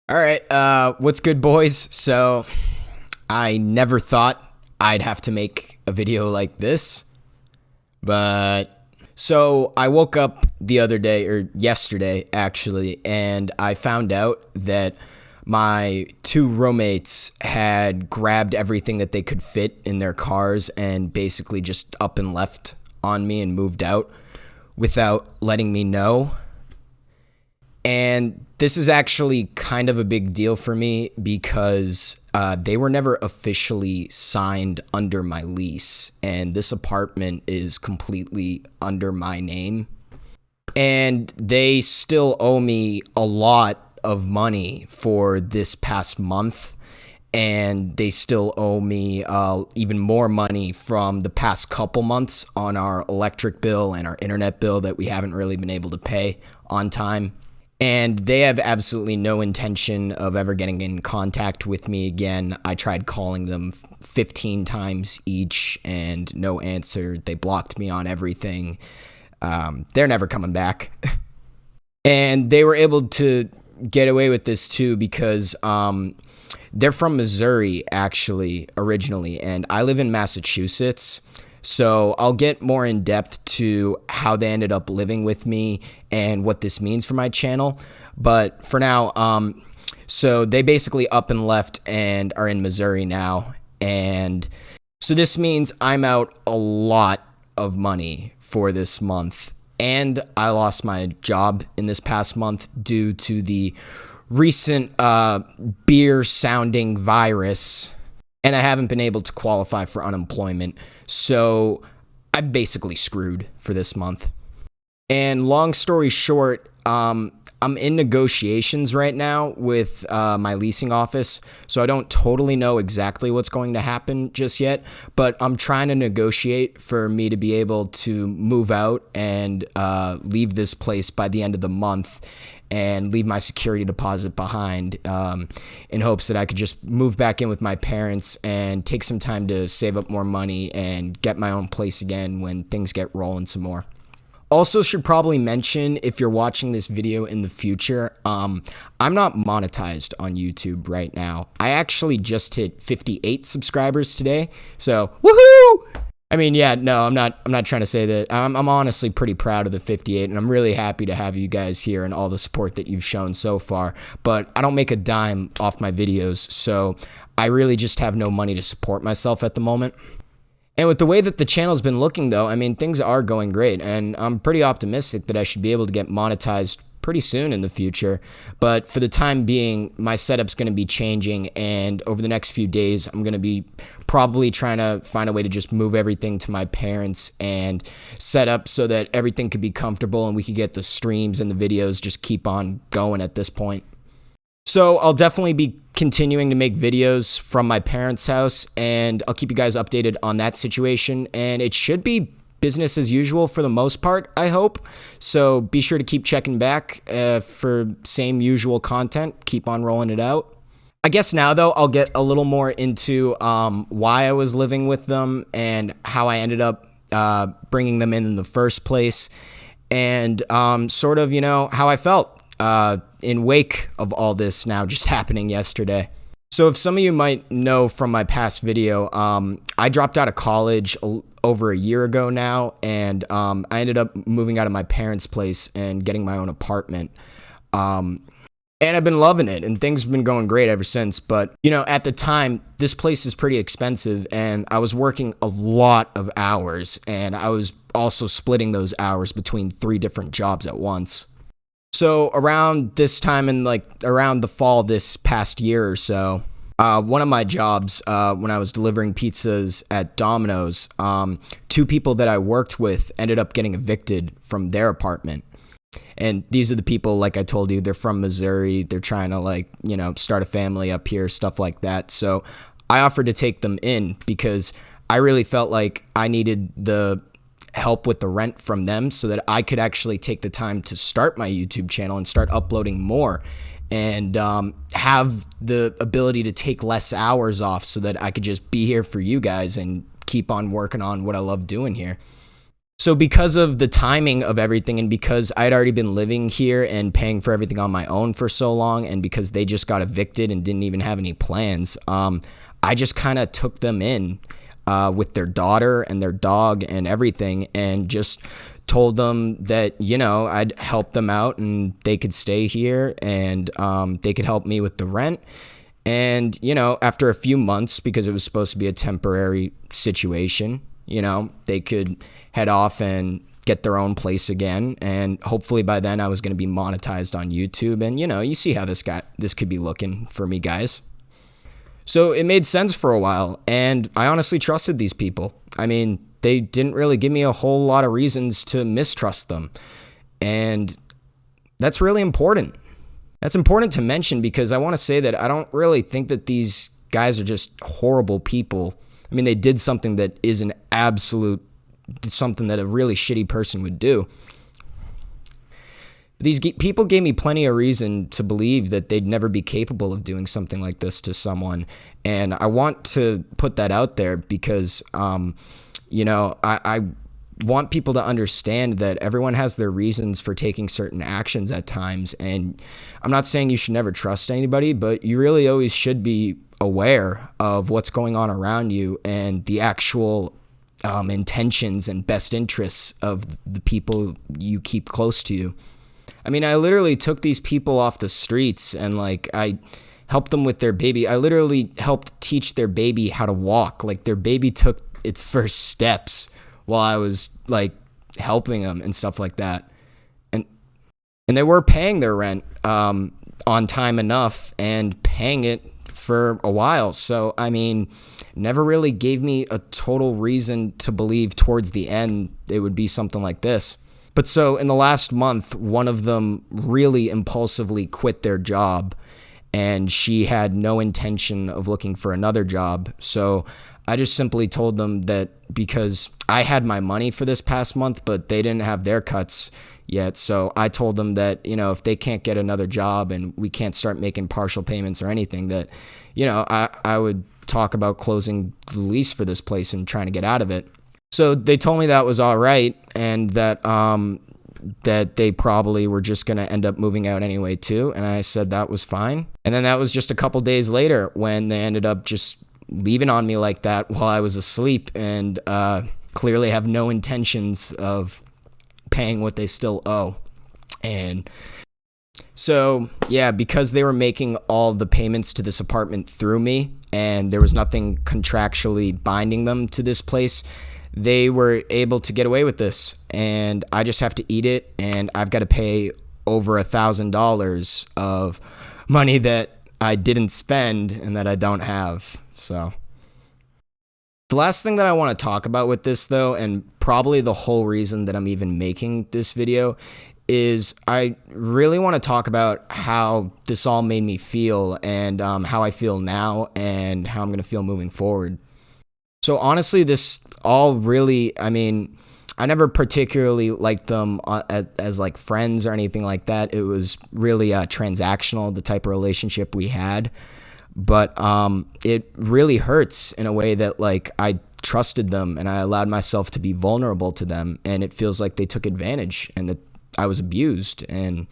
All right, what's good, boys? So, I never thought I'd have to make a video like this, but I woke up the other day, or yesterday actually, and I found out that my two roommates had grabbed everything that they could fit in their cars and basically just up and left on me and moved out without letting me know. And this is actually kind of a big deal for me because they were never officially signed under my lease, and this apartment is completely under my name. And they still owe me a lot of money for this past month, and they still owe me even more money from the past couple months on our electric bill and our internet bill that we haven't really been able to pay on time. And they have absolutely no intention of ever getting in contact with me again. I tried calling them 15 times each and no answer. They blocked me on everything. They're never coming back. And they were able to get away with this too because they're from Missouri, actually, originally. And I live in Massachusetts. So I'll get more in depth to how they ended up living with me and what this means for my channel. But for now, so they basically up and left and are in Missouri now. And so this means I'm out a lot of money for this month. And I lost my job in this past month due to the recent beer sounding virus, and I haven't been able to qualify for unemployment, so I'm basically screwed for this month. And long story short, I'm in negotiations right now with my leasing office, so I don't totally know exactly what's going to happen just yet, but I'm trying to negotiate for me to be able to move out and leave this place by the end of the month and leave my security deposit behind in hopes that I could just move back in with my parents and take some time to save up more money and get my own place again when things get rolling some more. Also, should probably mention, if you're watching this video in the future, I'm not monetized on YouTube right now. I actually just hit 58 subscribers today, so woohoo! I mean, yeah, no, I'm not trying to say that. I'm honestly pretty proud of the 58, and I'm really happy to have you guys here and all the support that you've shown so far. But I don't make a dime off my videos, so I really just have no money to support myself at the moment. And with the way that the channel's been looking, though, I mean, things are going great, and I'm pretty optimistic that I should be able to get monetized pretty soon in the future. But for the time being, my setup's going to be changing, and over the next few days, I'm going to be probably trying to find a way to just move everything to my parents and set up so that everything could be comfortable and we could get the streams and the videos just keep on going at this point. So I'll definitely be continuing to make videos from my parents' house, and I'll keep you guys updated on that situation, and it should be business as usual for the most part, I hope. So be sure to keep checking back for same usual content. Keep on rolling it out. I guess now, though, I'll get a little more into why I was living with them and how I ended up bringing them in the first place, and sort of, how I felt in wake of all this now just happening yesterday. So if some of you might know from my past video, I dropped out of college over a year ago now, and I ended up moving out of my parents' place and getting my own apartment. And I've been loving it, and things have been going great ever since. But, at the time, this place is pretty expensive, and I was working a lot of hours, and I was also splitting those hours between 3 different jobs at once. So around this time and around the fall this past year or so, one of my jobs, when I was delivering pizzas at Domino's, 2 people that I worked with ended up getting evicted from their apartment. And these are the people, like I told you, they're from Missouri. They're trying to start a family up here, stuff like that. So I offered to take them in because I really felt like I needed the help with the rent from them so that I could actually take the time to start my YouTube channel and start uploading more and have the ability to take less hours off so that I could just be here for you guys and keep on working on what I love doing here. So because of the timing of everything, and because I'd already been living here and paying for everything on my own for so long, and because they just got evicted and didn't even have any plans, I just kind of took them in with their daughter and their dog and everything, and just told them that, I'd help them out and they could stay here, and they could help me with the rent. And, after a few months, because it was supposed to be a temporary situation, they could head off and get their own place again. And hopefully by then I was going to be monetized on YouTube. And, you see how this could be looking for me, guys. So it made sense for a while. And I honestly trusted these people. I mean, they didn't really give me a whole lot of reasons to mistrust them. And that's really important. That's important to mention, because I want to say that I don't really think that these guys are just horrible people. I mean, they did something that is something that a really shitty person would do. These people gave me plenty of reason to believe that they'd never be capable of doing something like this to someone. And I want to put that out there because, I want people to understand that everyone has their reasons for taking certain actions at times. And I'm not saying you should never trust anybody, but you really always should be aware of what's going on around you and the actual intentions and best interests of the people you keep close to you. I mean, I literally took these people off the streets and I helped them with their baby. I literally helped teach their baby how to walk. Like, their baby took its first steps while I was helping them and stuff like that. And they were paying their rent on time enough and paying it for a while. So, I mean, never really gave me a total reason to believe towards the end it would be something like this. But so in the last month, one of them really impulsively quit their job, and she had no intention of looking for another job. So I just simply told them that because I had my money for this past month, but they didn't have their cuts yet. So I told them that, if they can't get another job and we can't start making partial payments or anything, that, I would talk about closing the lease for this place and trying to get out of it. So they told me that was all right, and that that they probably were just going to end up moving out anyway too. And I said that was fine. And then that was just a couple days later when they ended up just leaving on me like that while I was asleep, and clearly have no intentions of paying what they still owe. And so, yeah, because they were making all the payments to this apartment through me, and there was nothing contractually binding them to this place, they were able to get away with this. And I just have to eat it, and I've got to pay over $1,000 of money that I didn't spend and that I don't have. So the last thing that I want to talk about with this, though, and probably the whole reason that I'm even making this video, is I really want to talk about how this all made me feel, and how I feel now, and how I'm going to feel moving forward. So honestly, this all really, I mean, I never particularly liked them as like friends or anything like that. It was really transactional, the type of relationship we had. But it really hurts in a way that I trusted them and I allowed myself to be vulnerable to them, and it feels like they took advantage and that I was abused. And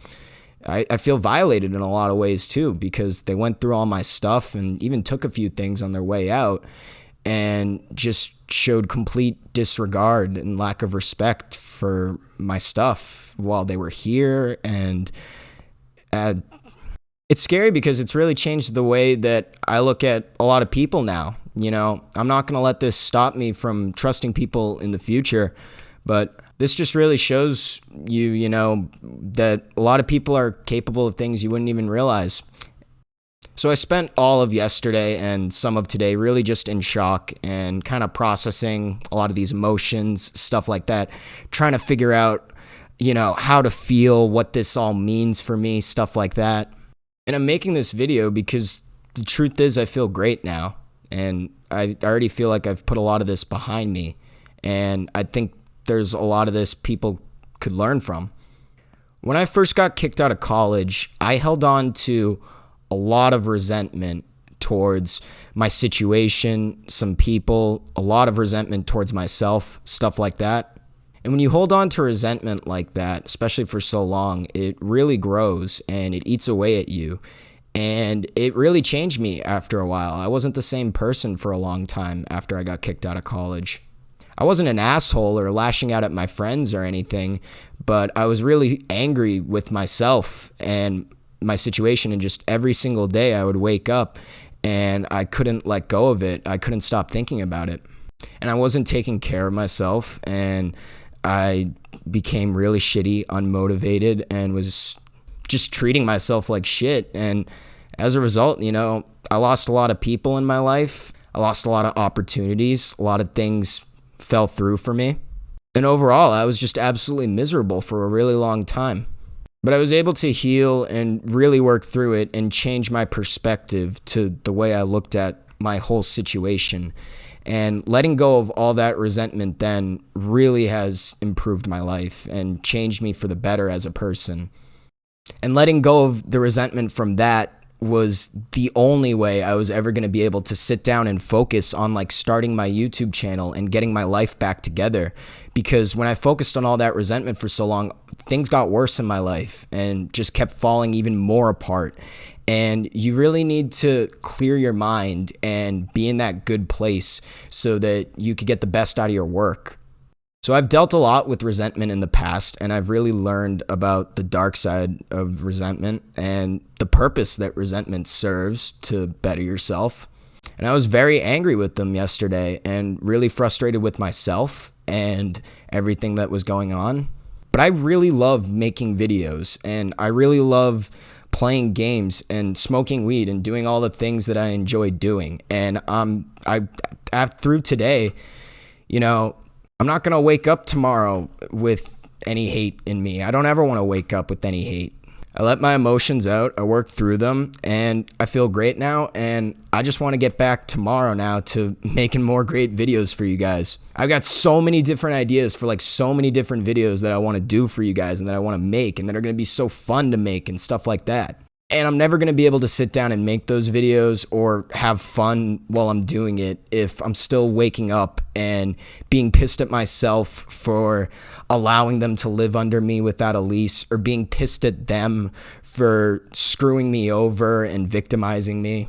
I feel violated in a lot of ways too, because they went through all my stuff and even took a few things on their way out and just showed complete disregard and lack of respect for my stuff while they were here. And it's scary because it's really changed the way that I look at a lot of people now. I'm not going to let this stop me from trusting people in the future, but this just really shows you, that a lot of people are capable of things you wouldn't even realize. So I spent all of yesterday and some of today really just in shock and kind of processing a lot of these emotions, stuff like that, trying to figure out, how to feel, what this all means for me, stuff like that. And I'm making this video because the truth is I feel great now, and I already feel like I've put a lot of this behind me, and I think there's a lot of this people could learn from. When I first got kicked out of college, I held on to a lot of resentment towards my situation, some people, a lot of resentment towards myself, stuff like that. And when you hold on to resentment like that, especially for so long, it really grows and it eats away at you. And it really changed me after a while. I wasn't the same person for a long time after I got kicked out of college. I wasn't an asshole or lashing out at my friends or anything, but I was really angry with myself and my situation. And just every single day I would wake up and I couldn't let go of it. I couldn't stop thinking about it. And I wasn't taking care of myself, and I became really shitty, unmotivated, and was just treating myself like shit. And as a result, I lost a lot of people in my life. I lost a lot of opportunities. A lot of things fell through for me. And overall, I was just absolutely miserable for a really long time. But I was able to heal and really work through it and change my perspective to the way I looked at my whole situation. And letting go of all that resentment then really has improved my life and changed me for the better as a person. And letting go of the resentment from that was the only way I was ever going to be able to sit down and focus on starting my YouTube channel and getting my life back together. Because when I focused on all that resentment for so long, things got worse in my life and just kept falling even more apart. And you really need to clear your mind and be in that good place so that you could get the best out of your work. So I've dealt a lot with resentment in the past, and I've really learned about the dark side of resentment and the purpose that resentment serves to better yourself. And I was very angry with them yesterday and really frustrated with myself and everything that was going on. But I really love making videos, and I really love playing games and smoking weed and doing all the things that I enjoy doing. And through today, I'm not going to wake up tomorrow with any hate in me. I don't ever want to wake up with any hate. I let my emotions out, I work through them, and I feel great now, and I just want to get back tomorrow now to making more great videos for you guys. I've got so many different ideas for so many different videos that I want to do for you guys and that I want to make and that are going to be so fun to make and stuff like that. And I'm never going to be able to sit down and make those videos or have fun while I'm doing it if I'm still waking up and being pissed at myself for allowing them to live under me without a lease, or being pissed at them for screwing me over and victimizing me.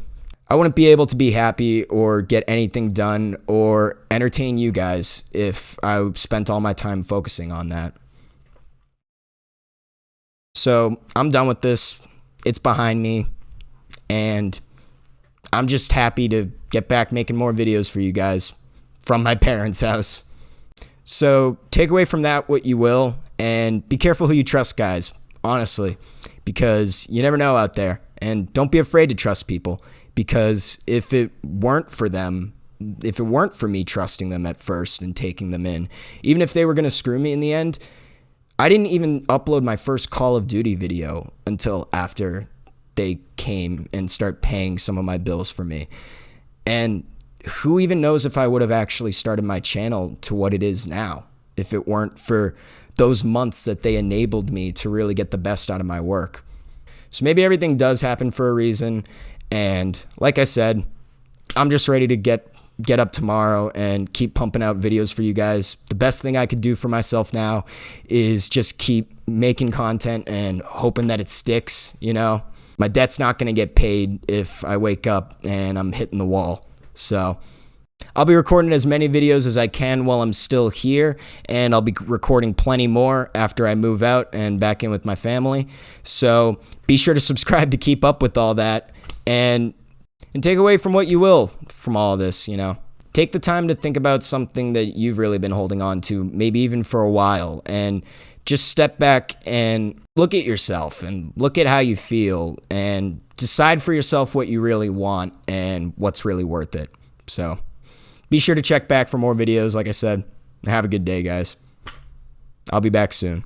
I wouldn't be able to be happy or get anything done or entertain you guys if I spent all my time focusing on that. So I'm done with this. It's behind me, and I'm just happy to get back making more videos for you guys from my parents' house. So take away from that what you will, and be careful who you trust, guys, honestly, because you never know out there. And don't be afraid to trust people, because if it weren't for me trusting them at first and taking them in, even if they were going to screw me in the end, I didn't even upload my first Call of Duty video until after they came and start paying some of my bills for me. And who even knows if I would have actually started my channel to what it is now if it weren't for those months that they enabled me to really get the best out of my work. So maybe everything does happen for a reason. And like I said, I'm just ready to get up tomorrow and keep pumping out videos for you guys. The best thing I could do for myself now is just keep making content and hoping that it sticks. My debt's not going to get paid if I wake up and I'm hitting the wall. So I'll be recording as many videos as I can while I'm still here, and I'll be recording plenty more after I move out and back in with my family. So be sure to subscribe to keep up with all that, and take away from what you will from all of this. Take the time to think about something that you've really been holding on to, maybe even for a while, and just step back and look at yourself and look at how you feel and decide for yourself what you really want and what's really worth it. So be sure to check back for more videos, like I said. Have a good day, guys. I'll be back soon.